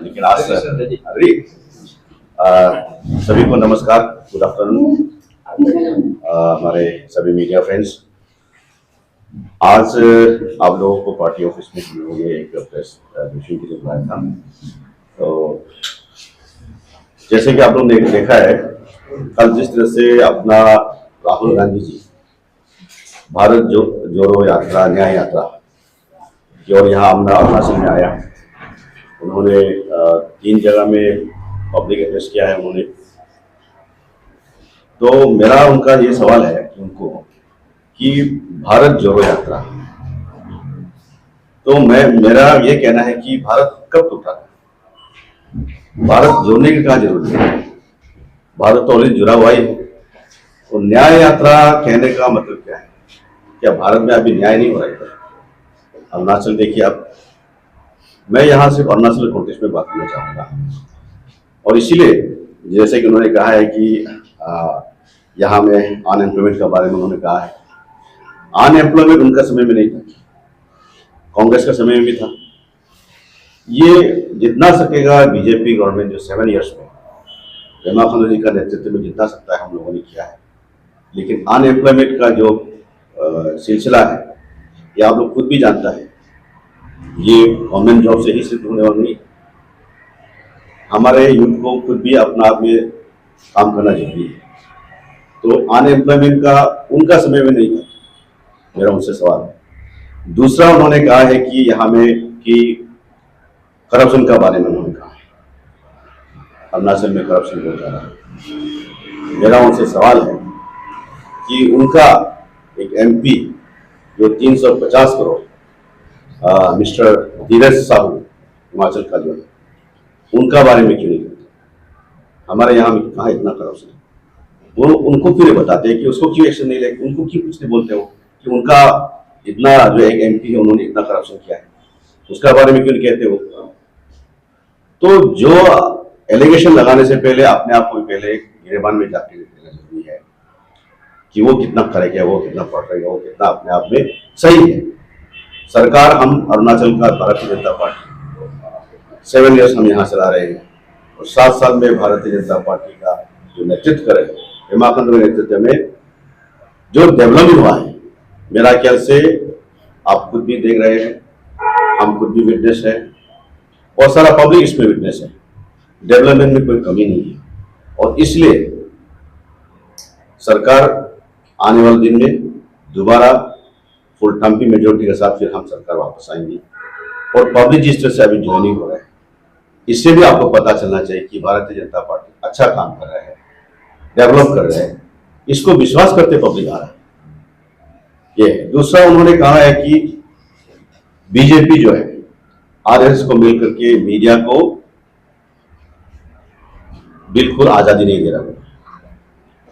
लेकिन आज सभी को नमस्कार, गुड आफ्टरनून। हमारे सभी मीडिया फ्रेंड्स, आज आप लोगों को पार्टी ऑफिस में हम लोगों ने एक प्रेस ब्रीफिंग के लिए बुलाया था। तो जैसे कि आप लोगों ने देखा है, कल जिस तरह से अपना राहुल गांधी जी भारत जोड़ो यात्रा, न्याय यात्रा की और यहाँ अरुणाचल में आया, उन्होंने 3 जगह में पब्लिक एड्रेस किया है उन्होंने। तो मेरा उनका ये सवाल है कि उनको कि भारत जोड़ो यात्रा, तो मेरा ये कहना है कि भारत कब टूटा था? भारत जोड़ने की क्या जरूरत है? भारत तो ऑलरेडी जुड़ा हुआ ही है। तो न्याय यात्रा कहने का मतलब क्या है? क्या भारत में अभी न्याय नहीं हो रहा है? अरुणाचल देखिए, अब मैं यहाँ सिर्फ अरुणाचल कॉन्टेक्स्ट में बात करना चाहूँगा, और इसीलिए जैसे कि उन्होंने कहा है कि यहाँ में अनएम्प्लॉयमेंट के बारे में उन्होंने कहा है। अनएम्प्लॉयमेंट उनका समय में नहीं था, कांग्रेस का समय में भी था। ये जितना सकेगा बीजेपी गवर्नमेंट जो 7 इयर्स में पेमा खांडू जी का नेतृत्व में जितना सकता है हम लोगों ने किया है। लेकिन अनएम्प्लॉयमेंट का जो सिलसिला है, ये आप लोग खुद भी जानता है, ये गवर्नमेंट जॉब से ही सिद्ध होने वाला नहीं। हमारे यूथ को खुद भी अपना आप में काम करना जरूरी है। तो अनएम्प्लॉयमेंट का उनका समय में नहीं था, मेरा उनसे सवाल है। दूसरा, उन्होंने कहा है कि यहाँ में कि करप्शन का बारे में उन्होंने कहा है, अरुणाचल में करप्शन बहुत ज़्यादा है। मेरा उनसे सवाल है कि उनका एक एमपी जो 350 करोड़ मिस्टर धीरज साहू हिमाचल का जो है, उनका बारे में क्यों नहीं करते? हमारे यहाँ में कहाँ इतना करप्शन है? वो उनको क्यों नहीं बताते कि उसको क्यों एक्शन नहीं लेते? उनको क्यों कुछ नहीं बोलते हो कि उनका इतना जो एक एमपी है उन्होंने इतना करप्शन किया है, उसका बारे में क्यों नहीं कहते हो? तो जो एलिगेशन लगाने से पहले अपने आप को पहले गिरेबान में जाके देना जरूरी है कि वो कितना करेगा, वो कितना पढ़ेगा, वो कितना अपने आप में सही है। सरकार, हम अरुणाचल का भारतीय जनता पार्टी 7 इयर्स हम यहाँ चला रहे हैं, और 7 साल में भारतीय जनता पार्टी का जो नेतृत्व करे पेमा खांडू के नेतृत्व में जो डेवलपमेंट हुआ है, मेरा ख्याल से आप खुद भी देख रहे हैं, हम खुद भी विटनेस है, और सारा पब्लिक इसमें विटनेस है। डेवलपमेंट में कोई कमी नहीं है, और इसलिए सरकार आने वाले दिन में दोबारा फुल टर्म की मेजोरिटी के साथ फिर हम सरकार वापस आएंगे। और पब्लिक जिस तरह से अभी ज्वाइनिंग हो रहा है, इससे भी आपको पता चलना चाहिए कि भारतीय जनता पार्टी अच्छा काम कर रहा है, डेवलप कर रहे हैं, इसको विश्वास करते पब्लिक आ रहा है। ये दूसरा, उन्होंने कहा है कि बीजेपी जो है आरएसएस को मिलकर के मीडिया को बिल्कुल आजादी नहीं दे रहा है।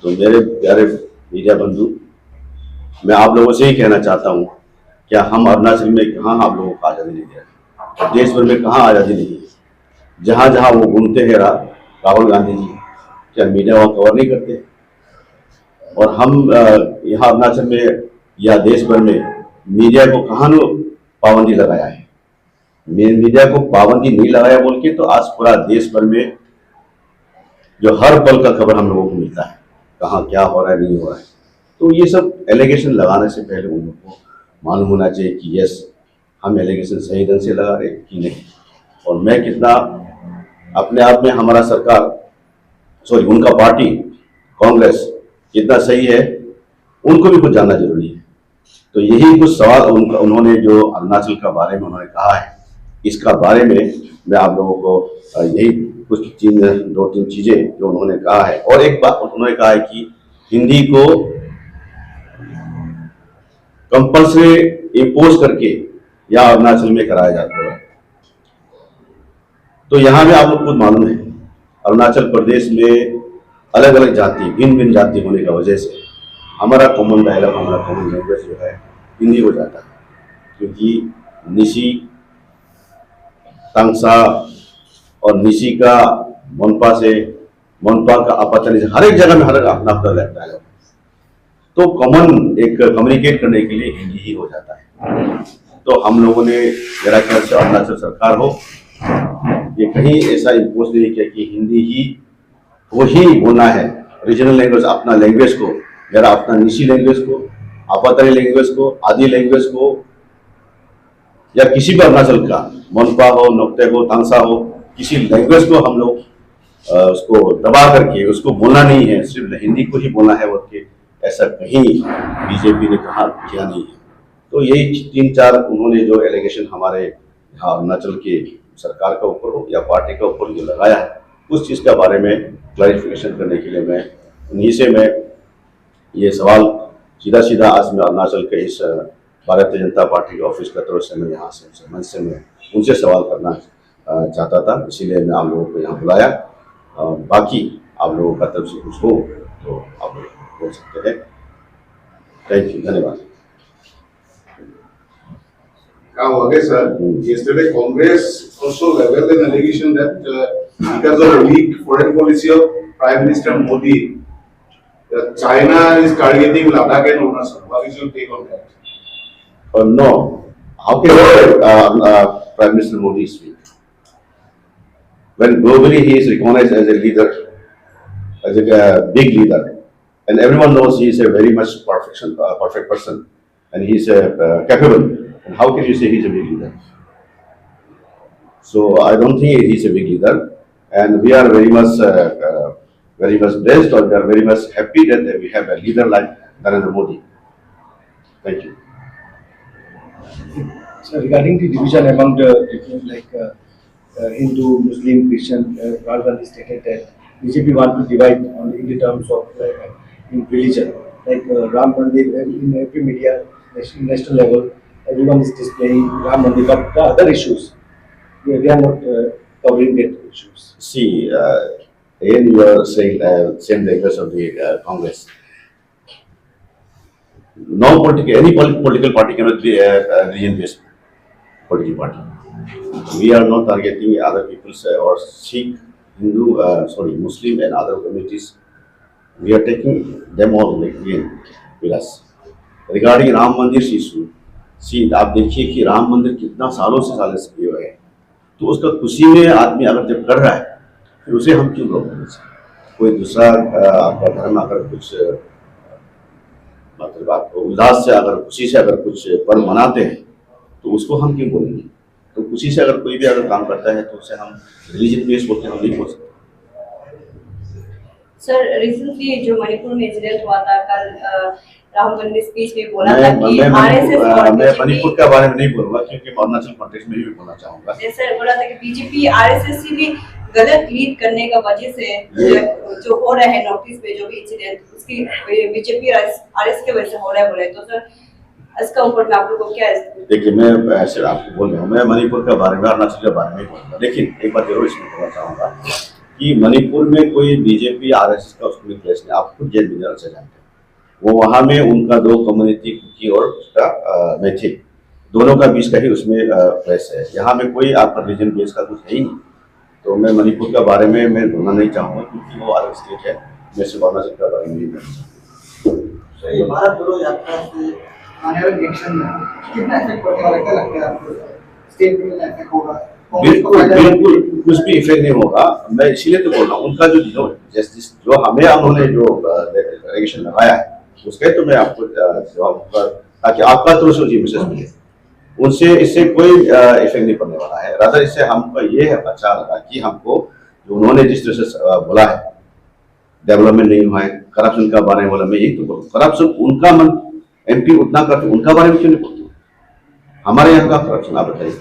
तो मेरे प्यारे मीडिया बंधु, मैं आप लोगों से ही कहना चाहता हूं, क्या हम अरुणाचल में कहाँ आप लोगों को आजादी नहीं दे रहे? देश भर में कहाँ आजादी नहीं है? जहां जहां वो घूमते हैं राहुल गांधी जी, क्या मीडिया वहां कवर नहीं करते? और हम यहाँ अरुणाचल में या देश भर में मीडिया को कहाँ पाबंदी लगाया है? मीडिया को पाबंदी नहीं लगाया बोल के तो आज पूरा देश भर में जो हर पल का खबर हम लोगों को मिलता है, कहाँ क्या हो रहा है, नहीं हो रहा है। तो ये सब एलिगेशन लगाने से पहले उन लोगों को मालूम होना चाहिए कि यस, हम एलिगेशन सही ढंग से लगा रहे हैं कि नहीं, और मैं कितना अपने आप में हमारा सरकार, सॉरी उनका पार्टी कांग्रेस कितना सही है, उनको भी कुछ जानना जरूरी है। तो यही कुछ सवाल उन्होंने जो अरुणाचल का बारे में उन्होंने कहा है, इसका बारे में मैं आप लोगों को यही कुछ 2-3 चीजें जो उन्होंने कहा है। और एक बात उन्होंने कहा है कि हिंदी को कंपल्सरी इंपोज करके या अरुणाचल में कराया जाता है। तो यहाँ में आप लोग खुद मालूम है, अरुणाचल प्रदेश में अलग अलग जाति, भिन्न भिन्न जाति होने का वजह से हमारा कॉमन डायलॉग, हमारा कॉमन लैंग्वेज जो है हिंदी हो जाता है। क्योंकि निशी, तंगसा और निशी का मोनपा से, मोनपा का अपचन से, हर एक जगह में हर अपना अपना डायलॉग। तो कॉमन एक कम्युनिकेट करने के लिए हिंदी ही हो जाता है। तो हम लोगों ने, मेरा ख्याल से अरुणाचल सरकार हो ये कहीं ऐसा इम्पोज नहीं किया कि हिंदी ही वो ही बोलना है, रीजनल लैंग्वेज अपना लैंग्वेज को, मेरा अपना निशी लैंग्वेज को, आपातरी लैंग्वेज को, आदि लैंग्वेज को, या किसी भी अरुणाचल का मोनपा हो, नोक्ते हो, तांगसा हो, किसी लैंग्वेज को हम लोग उसको दबा करके उसको बोलना नहीं है, सिर्फ हिंदी को ही बोलना है बोल के ऐसा कहीं बीजेपी ने कहा किया नहीं है। तो यही 3-4 उन्होंने जो एलिगेशन हमारे यहाँ अरुणाचल के सरकार का ऊपर हो या पार्टी का ऊपर जो लगाया है, उस चीज़ के बारे में क्लैरिफिकेशन करने के लिए मैं उन्हीं से मैं ये सवाल सीधा आज मैं अरुणाचल के इस भारतीय जनता पार्टी के ऑफिस का तरफ से मैं यहाँ से मंच से मैं उनसे सवाल करना चाहता था, इसीलिए मैं आप लोगों को यहाँ बुलाया। बाकी आप लोगों का तरफ से कुछ हो तो आप लोग बोल सकते हैं। थैंक यू, धन्यवाद। Okay, sir. Yesterday, Congress also leveled an allegation that because of the weak foreign policy of Prime Minister Modi, that China is targeting Ladakh and Arunachal. What is your take on that? No. How can Prime Minister Modi speak? When globally he is recognized as a leader, as a big leader, and everyone knows he is a very much perfect person, and he is capable. And how can you say he's a big leader? So I don't think he's a big leader, and we are very much blessed, or we are very much happy that we have a leader like Narendra Modi. Thank you. So regarding the division among the different Hindu, Muslim, Christian, Rahul Gandhi stated that BJP want to divide in the terms of in religion, Ram Mandir in every media, national level. Everyone is displaying Ram Mandir, but the other issues, they are not covering that issues. See, again you are saying same language of the Congress. No any political party cannot be a religion-based political party. We are not targeting other people's or Sikh, Hindu, Muslim and other communities. We are taking them all with us. Regarding Ram Mandir issue, आप देखिए कि राम मंदिर कितना सालों से ये है, तो उसका खुशी में आदमी अगर जब कर रहा है फिर उसे हम क्यों रोक रहे हैं? कोई दूसरा आपका धर्म अगर कुछ मतलब आपको उल्लास से अगर खुशी से अगर कुछ पर्व मनाते हैं तो उसको हम क्यों बोलेंगे? तो खुशी से अगर कोई भी अगर काम करता है तो उसे हम रिलीजन बेस बोलते हैं, हम नहीं बोल सकते। सर, रिसेंटली जो मणिपुर में इंसिडेंट हुआ था कल, राहुल गांधी स्पीच में बोला था कि आरएसएस और मैं मणिपुर के बारे में नहीं बोलूंगा क्योंकि मैं अरुणाचल कॉन्टेक्स्ट में ही बोलना चाहूंगा। सर बोला था कि बीजेपी आरएसएस से भी गलत लीड करने का वजह से जो हो रहा है नॉर्थ ईस्ट में जो भी इंसिडेंट उसकी बीजेपी आरएसएस के वजह से हो रहा है बोले, तो सर इसका ऊपर में आप लोगों को क्या है? देखिए, मैं ऐसे आपको बोल रहा हूँ, मैं मणिपुर के बारे में अरुणाचल के बारे में बोलूँगा, लेकिन एक बात जरूर इसमें बोलना चाहूँगा कि मणिपुर में कोई बीजेपी आरएसएस का उसमें प्लेस नहीं। आप खुद जेल में अच्छे जानते हैं, वो वहाँ में उनका दो कम्युनिटी की और उसका मैथिल दोनों का बीच का ही उसमें प्लेस है। यहाँ में कोई आपका रिलीजन बेस का कुछ है ही नहीं। तो मैं मणिपुर के बारे में मैं बोलना नहीं चाहूँगा क्योंकि वो अलग स्टेट है, मैं सिर्फ अरुणाचल के बारे में नहीं बोलना चाहूँगा। भारत जोड़ो यात्रा से आने वाले इलेक्शन में कितना इफेक्ट पड़ने वाला, क्या लगता है आपको? स्टेट में इफेक्ट होगा? बिल्कुल कुछ भी इफेक्ट नहीं होगा। मैं इसीलिए तो बोल रहा हूँ, उनका जो जस्टिस जो हमें उन्होंने जो एलिगेशन लगाया है उसके तो मैं आपको जवाब दूंगा ताकि आपका तो सोचिए मैसेज मिले। उनसे इससे कोई इफेक्ट नहीं पड़ने वाला है। रादर इससे हमको ये अच्छा लगा कि हमको जो उन्होंने जिस तरह से बोला है डेवलपमेंट नहीं हुआ है, करप्शन का बारे में बोला, मैं यही तो बोलूँ करप्शन उनका मन एमपी उतना करते उनका बारे में क्यों नहीं बोलते? हमारे यहाँ का करप्शन आप बताइए।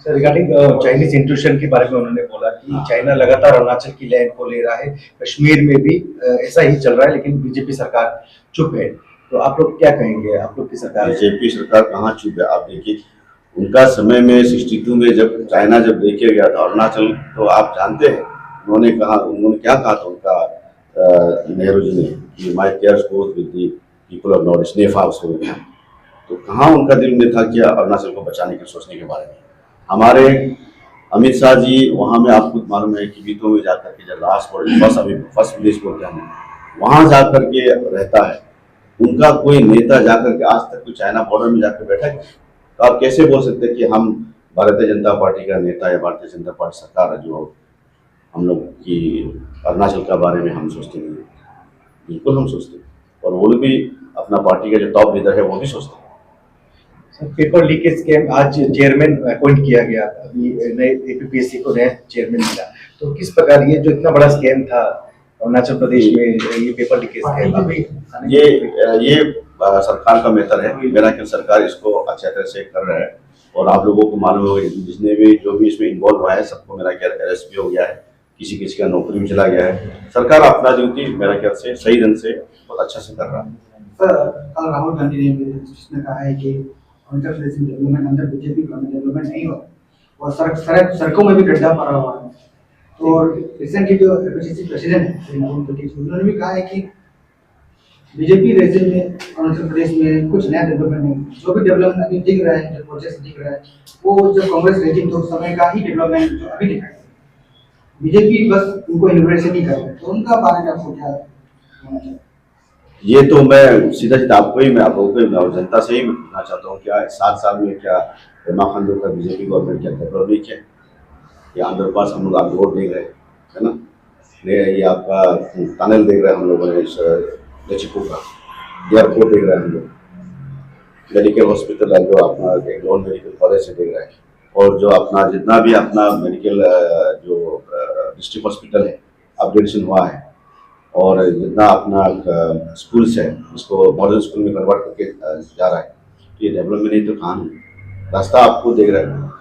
सर, रिगार्डिंग चाइनीज इंट्रूशन के बारे में उन्होंने बोला कि चाइना लगातार अरुणाचल की लैंड को ले रहा है, कश्मीर में भी ऐसा ही चल रहा है, लेकिन बीजेपी सरकार चुप है। तो आप लोग क्या कहेंगे? आप लोग की सरकार, बीजेपी सरकार कहाँ चुप है? आप देखिए उनका समय में 62 में जब चाइना जब लेके गया था अरुणाचल, तो आप जानते हैं उन्होंने क्या कहा था उनका नेहरू जी ने कि my cares goes with the people of north east, NEFA उसको गया। तो कहाँ उनका दिल में था कि अरुणाचल को बचाने के सोचने के बारे में? हमारे अमित शाह जी वहाँ में आपको मालूम है कि बीतों में जाकर के जब फर्स्ट विलेज बोलते हैं वहाँ जाकर के रहता है। उनका कोई नेता जाकर के आज तक कोई चाइना बॉर्डर में जाकर बैठा है? तो आप कैसे बोल सकते हैं कि हम भारतीय जनता पार्टी का नेता या भारतीय जनता पार्टी सरकार है जो हम लोग की अरुणाचल के बारे में हम सोचते नहीं हैं। बिल्कुल हम सोचते हैं, और वो लोग भी अपना पार्टी का जो टॉप लीडर है वो भी सोचते हैं। सर, पेपर लीकेज स्कैम, आज चेयरमैन अपॉइंट किया गया, अभी नए एपीपीएससी को नया चेयरमैन मिला, तो किस प्रकार ये जो इतना बड़ा स्कैम था अरुणाचल प्रदेश में, ये पेपर लीकेज स्कैम, ये सरकार का मेहतर है। मेरा ख्याल सरकार इसको अच्छे तरह से कर रहा है, और आप लोगों को मालूम होगा जिसने भी जो भी इसमें इन्वॉल्व हुआ है सबको मेरा ख्याल अरेस्ट भी हो गया है, किसी किसी का नौकरी में चला गया है। सरकार अपना ड्यूटी मेरा ख्याल से सही ढंग से बहुत अच्छा से कर रहा है। सर, कल राहुल गांधी ने कहा है कि अरुणाचल प्रदेश में डेवलपमेंट अंदर बीजेपी गवर्नमेंट डेवलपमेंट नहीं हो, और सड़कों में भी गड्ढा पड़ा हुआ है। तो रिसेंटली जो एपीसीसी प्रेसिडेंट है उन्होंने भी कहा है कि बीजेपी रेजिम में अरुणाचल प्रदेश में कुछ नया डेवलपमेंट नहीं, जो भी डेवलपमेंट अभी दिख रहा है, जो प्रोजेक्ट दिख रहा है, वो जब कांग्रेस रेजिम तो समय का ही डेवलपमेंट जो अभी दिखा है। बीजेपी बस उनको इनोवेशन ही कर रहा है, तो उनका बारे में आपको क्या होना चाहिए? ये तो मैं सीधा सीधा आपको ही, मैं आप लोगों को ही, मैं जनता से ही पूछना चाहता हूँ, क्या 7 साल में क्या पेमा खांडू का बीजेपी गवर्नमेंट क्या डेवलप नहीं किया? ये आंध्र पास हम लोग आप रोड देख रहे हैं, है ना, ये आपका टनल देख रहे हैं हम लोगों ने, इस लचिपू का एयरपोर्ट देख रहे हैं हम लोग, मेडिकल हॉस्पिटल है जो अपना एक नॉन मेडिकल कॉलेज से देख रहे हैं, और जो अपना जितना भी अपना मेडिकल जो डिस्ट्रिक्ट हॉस्पिटल है अपग्रेडेशन हुआ है, और जितना अपना स्कूल्स है उसको मॉडल स्कूल में कन्वर्ट करके जा रहा है, ये डेवलपमेंट नहीं तो कहाँ है? रास्ता आपको देख रहे हैं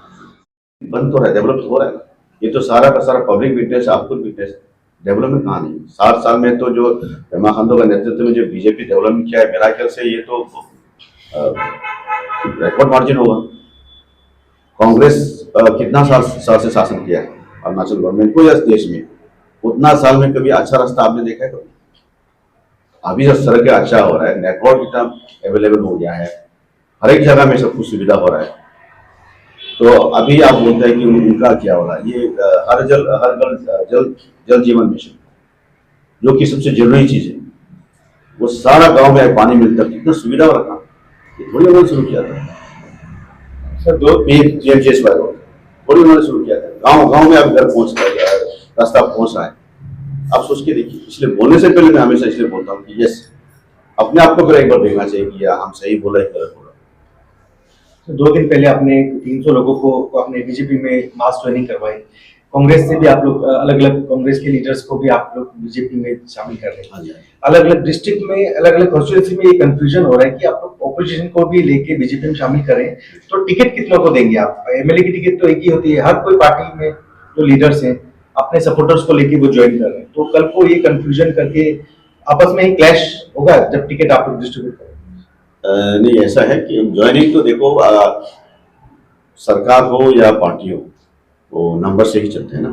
बंद तो रहा है, डेवलप हो रहा है। ये तो सारा का सारा पब्लिक विटनेस, आपको विटनेस, डेवलपमेंट कहाँ नहीं? 7 साल में तो जो पेमा खांडू का नेतृत्व में जो बीजेपी डेवलपमेंट किया है, मेरा ख्याल से ये तो रिकॉर्ड मार्जिन होगा। कांग्रेस कितना साल से शासन किया है अरुणाचल गवर्नमेंट को या देश में, उतना साल में कभी अच्छा रास्ता आपने देखा है कभी? अभी जब सड़क अच्छा हो रहा है, नेटवर्क इतना अवेलेबल हो गया है, हर एक जगह में सब कुछ सुविधा हो रहा है, तो अभी आप बोलते हैं कि उनका क्या हो रहा है? ये जल जीवन मिशन जो कि सबसे जरूरी चीज है, वो सारा गांव में पानी मिलता है, कितना सुविधा हो रहा, ये थोड़ी उन्होंने शुरू किया था सर। 2 PMGS थोड़ी उन्होंने शुरू किया था, गांव गांव में अब घर पहुंच रहा है, रास्ता पहुंच रहा है। आप सोच के देखिए, इसलिए बोलने से पहले मैं हमेशा इसलिए बोलता हूँ कि यस, अपने आप को फिर एक बार देखना चाहिए कि हम सही बोला है गलत बोला। तो 2 दिन पहले आपने 300 लोगों को अपने बीजेपी में मास ज्वाइनिंग करवाई, कांग्रेस से भी आप लोग अलग अलग कांग्रेस के लीडर्स को भी आप लोग बीजेपी में शामिल कर रहे हैं। अलग अलग डिस्ट्रिक्ट में, अलग अलग कॉन्स्टिट्यूंसी में ये कंफ्यूजन हो रहा है कि आप लोग ऑपोजिशन को भी लेके बीजेपी में शामिल करें, तो टिकट कितनों को देंगे आप? एमएलए की टिकट तो एक ही होती है, हर कोई पार्टी में जो लीडर्स हैं अपने सपोर्टर्स को लेके वो ज्वाइन कर रहे हैं, तो कल को ये कंफ्यूजन करके आपस में ही क्लैश होगा जब टिकट आप लोग डिस्ट्रीब्यूट करें। नहीं, ऐसा है कि ज्वाइनिंग तो देखो सरकार हो या पार्टी हो, वो नंबर से ही चलते हैं ना।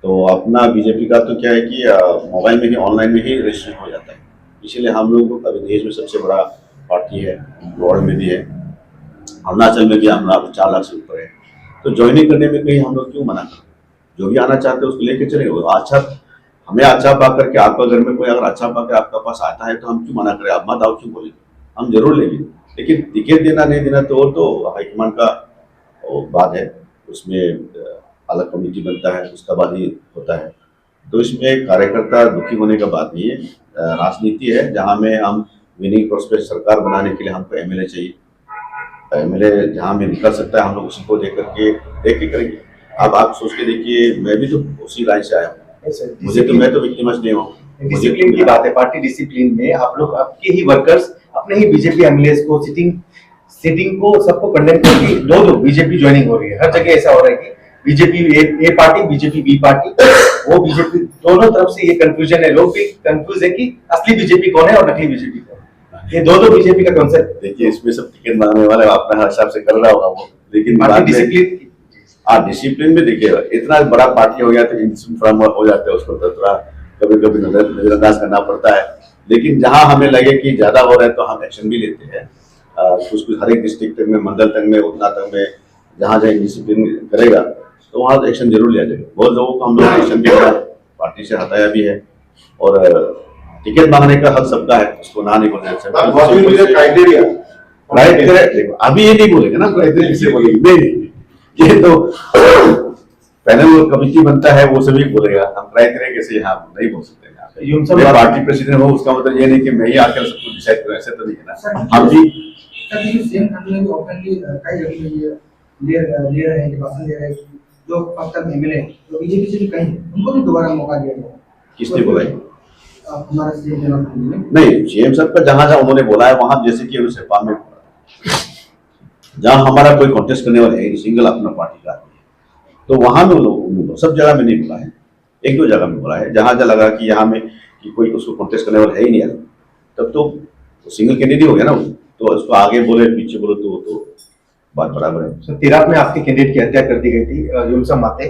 तो अपना बीजेपी का तो क्या है कि मोबाइल में ही, ऑनलाइन में ही रजिस्ट्रेशन हो जाता है, इसीलिए हम लोग अभी देश में सबसे बड़ा पार्टी है, वर्ल्ड में भी है, अरुणाचल में भी हमारा 4 लाख से ऊपर है। तो ज्वाइनिंग करने में कहीं हम लोग क्यों मना करें? जो भी आना चाहते हैं उसको लेके चलेंगे। अच्छा, हमें अच्छा पा करके आपका घर में कोई अगर अच्छा पा कर आपका पास आता है तो हम क्यों मना करें? आप मत आओ क्यों बोलेंगे? हम जरूर लेंगे, लेकिन टिकट देना नहीं देना तो हाईकमान का बात है, उसमें अलग कमेटी बनता है, उसका बाद ही होता है। तो इसमें कार्यकर्ता दुखी होने का बात नहीं है, राजनीति है जहाँ में हम विनिंग प्रोस्पेक्ट सरकार बनाने के लिए हमको एमएलए चाहिए, एमएलए जहाँ में निकल सकता है हम लोग उसी को देख के करेंगे। अब आप सोच के देखिए, मैं भी तो उसी लाइन से आया हूँ, मैं तो विक्टिमस नहीं हूँ। डिसिप्लिन की बात है, पार्टी डिसिप्लिन में आप लोग आपके ही वर्कर्स अपने ही बीजेपी एमएलएस को सिटिंग को सबको कंडेम करके दो बीजेपी ज्वाइनिंग हो रही है। हर जगह ऐसा हो रहा है कि बीजेपी ए पार्टी, बीजेपी बी पार्टी, वो बीजेपी, दोनों तरफ से ये कंफ्यूजन है, लोग भी कंफ्यूज है कि असली बीजेपी कौन है और नकली बीजेपी कौन है। ये दो बीजेपी का कॉन्सेप्ट देखिए, इसमें सब टिकट मांगने वाले अपने हिसाब से कर रहा होगा वो, लेकिन डिसिप्लिन में देखिए, इतना बड़ा पार्टी हो गया तो इंडिसिप्लिन हो जाता है, उसको तो थोड़ा कभी नजरअंदाज करना पड़ता है। लेकिन जहां हमें लगे कि ज्यादा हो रहा है तो हम एक्शन भी लेते हैं। कुछ हर एक डिस्ट्रिक्ट में, मंडल तक में, उतना तक में जहाँ डिसिप्लिन करेगा तो वहाँ एक्शन जरूर लिया जाएगा। बहुत लोगों को हम लोग एक्शन भी किया, पार्टी से हटाया भी है, और टिकट मांगने का हक सबका है, उसको ना नहीं बोलना चाहिए। अभी ये नहीं बोलेंगे ना, नहीं, ये तो पैनल कमेटी बनता है, वो सभी बोलेगा, हम क्राइटेरिया कैसे यहाँ नहीं बोल सकते हैं। यूं सब मैं बात- पार्टी प्रेसिडेंट हूँ, उसका मतलब ये नहीं कि मैं ही आकर सब कुछ डिसाइड करूँ, ऐसे तो नहीं है ना। सर, हम भी सर देखिए सेम कंट्री में भी ओपनली कई जगह पे ये ले रहे हैं, भाषण दे रहे हैं कि जो अब तक एमएलए जो बीजेपी से भी कहीं उनको भी दोबारा मौका दिया गया। किसने बोला है? हमारा सीएम जनरल ने नहीं, सीएम सर पर जहां जहां उन्होंने बोला है वहां, जैसे कि उन्होंने सेपा में बोला, जहां हमारा कोई कॉन्टेस्ट करने वाला है, सिंगल अपना पार्टी का आदमी है, तो वहां में उन्होंने सब जगह में नहीं बोला है, एक दो जगह में बोला है, जहां जहां लगा कि यहाँ में कि कोई उसको कॉन्टेस्ट करने वाला है ही नहीं है, तब तो सिंगल कैंडिडेट हो गया ना वो। तो उसको आगे बोले पीछे बोले तो बात बराबर है। सर, तिराप में आपके कैंडिडेट की हत्या कर दी गई थी, यूमसम माते,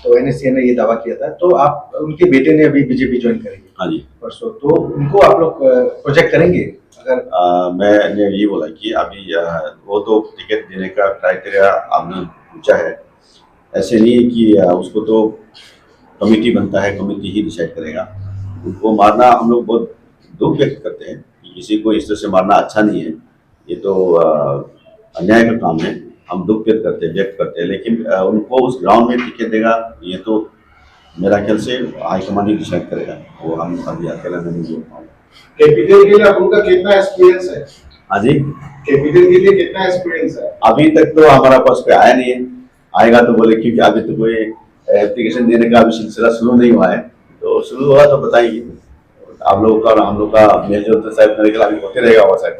तो एनएससी ने ये दावा किया था, तो आप उनके बेटे ने अभी बीजेपी ज्वाइन करेंगे हाँ जी। परसों, तो उनको आप लोग प्रोजेक्ट करेंगे अगर? मैंने ये बोला कि अभी वो तो टिकट देने का क्राइटेरिया आपने पूछा है, ऐसे नहीं है कि उसको तो कमेटी बनता है, कमेटी ही डिसाइड करेगा। उनको मारना हम लोग बहुत दुख व्यक्त करते हैं कि किसी को इस तरह से मारना अच्छा नहीं है, ये तो अन्याय का काम है, हम दुख व्यक्त करते हैं, लेकिन उनको उस ग्राउंड में टिकट देगा ये तो मेरा ख्याल से हाईकमान ही डिसाइड करेगा, वो हम अभी अकेला नहीं बोल पाऊंगा। कैपिटल के लिए उनका कितना एक्सपीरियंस है? हाँ जी, कैपिटल के लिए कितना एक्सपीरियंस है? अभी तक तो हमारा पास कोई आया नहीं है, आएगा तो बोले, क्योंकि अभी तो कोई एप्लीकेशन देने का अभी सिलसिला शुरू नहीं हुआ है, तो शुरू हुआ तो बताइए। आप लोगों का और हम लोग का मेल जो शायद मेरे ख्याल अभी होते रहेगा, और शायद